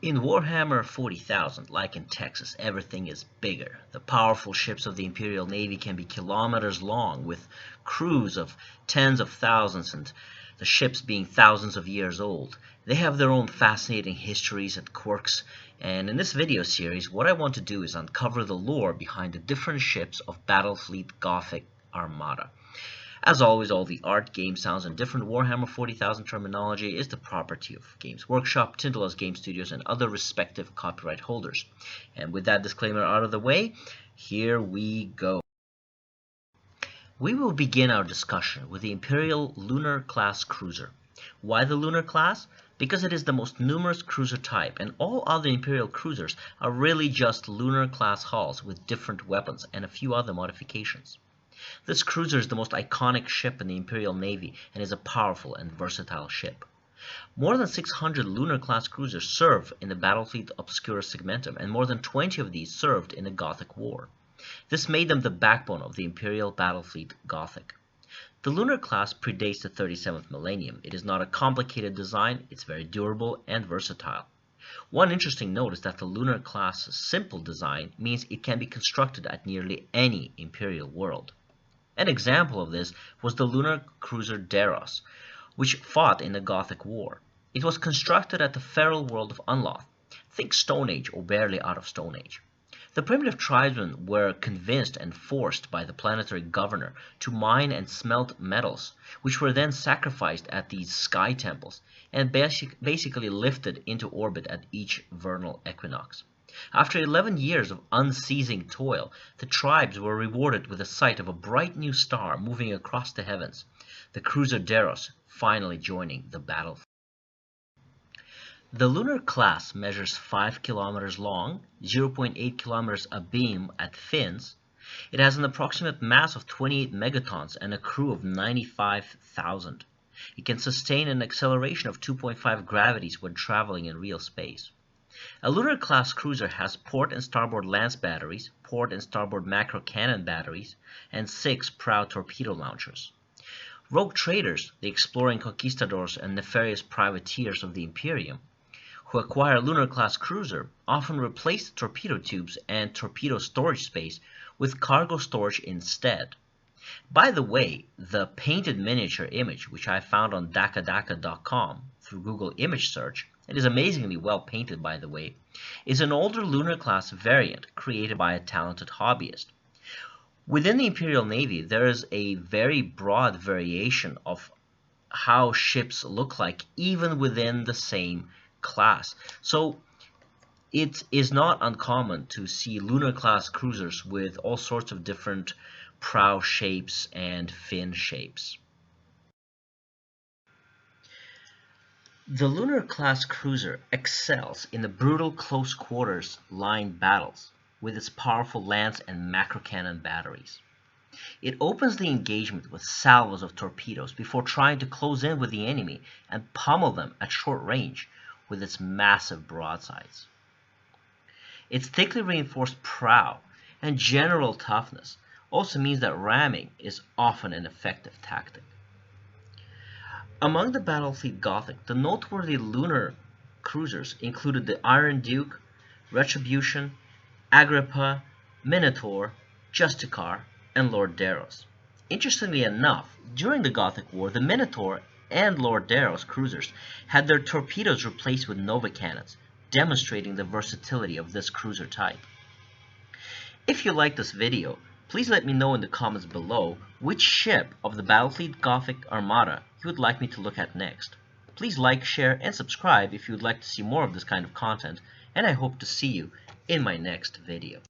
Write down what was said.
In Warhammer 40,000, like in Texas, everything is bigger. The powerful ships of the Imperial Navy can be kilometers long, with crews of tens of thousands and the ships being thousands of years old. They have their own fascinating histories and quirks, and in this video series, what I want to do is uncover the lore behind the different ships of Battlefleet Gothic Armada. As always, all the art, game sounds, and different Warhammer 40,000 terminology is the property of Games Workshop, Tyndall's Game Studios, and other respective copyright holders. And with that disclaimer out of the way, here we go. We will begin our discussion with the Imperial Lunar class cruiser. Why the Lunar class? Because it is the most numerous cruiser type, and all other Imperial cruisers are really just Lunar class hulls with different weapons and a few other modifications. This cruiser is the most iconic ship in the Imperial Navy and is a powerful and versatile ship. More than 600 Lunar-class cruisers serve in the Battlefleet Obscura Segmentum, and more than 20 of these served in the Gothic War. This made them the backbone of the Imperial Battlefleet Gothic. The Lunar class predates the 37th millennium. It is not a complicated design, it's very durable and versatile. One interesting note is that the Lunar class's simple design means it can be constructed at nearly any Imperial world. An example of this was the lunar cruiser Deros, which fought in the Gothic War. It was constructed at the feral world of Unloth. Think Stone Age or barely out of Stone Age. The primitive tribesmen were convinced and forced by the planetary governor to mine and smelt metals, which were then sacrificed at these sky temples and basically lifted into orbit at each vernal equinox. After 11 years of unceasing toil, the tribes were rewarded with the sight of a bright new star moving across the heavens, the cruiser Deros finally joining the battlefield. The Lunar class measures 5 kilometers long, 0.8 kilometers abeam at fins. It has an approximate mass of 28 megatons and a crew of 95,000. It can sustain an acceleration of 2.5 gravities when traveling in real space. A Lunar-class cruiser has port and starboard lance batteries, port and starboard macro cannon batteries, and 6 prow torpedo launchers. Rogue traders, the exploring conquistadors and nefarious privateers of the Imperium, who acquire a Lunar-class cruiser, often replace the torpedo tubes and torpedo storage space with cargo storage instead. By the way, the painted miniature image, which I found on dakadaka.com through Google image search, it is amazingly well painted, by the way, is an older Lunar class variant created by a talented hobbyist. Within the Imperial Navy, there is a very broad variation of how ships look like, even within the same class. So it is not uncommon to see Lunar class cruisers with all sorts of different prow shapes and fin shapes. The Lunar-class cruiser excels in the brutal close-quarters line battles with its powerful lance and macro cannon batteries. It opens the engagement with salvos of torpedoes before trying to close in with the enemy and pummel them at short range with its massive broadsides. Its thickly reinforced prow and general toughness also means that ramming is often an effective tactic. Among the Battlefleet Gothic, the noteworthy lunar cruisers included the Iron Duke, Retribution, Agrippa, Minotaur, Justicar, and Lord Deros. Interestingly enough, during the Gothic War, the Minotaur and Lord Deros cruisers had their torpedoes replaced with Nova cannons, demonstrating the versatility of this cruiser type. If you like this video, please let me know in the comments below which ship of the Battlefleet Gothic Armada you would like me to look at next. Please like, share, and subscribe if you would like to see more of this kind of content, and I hope to see you in my next video.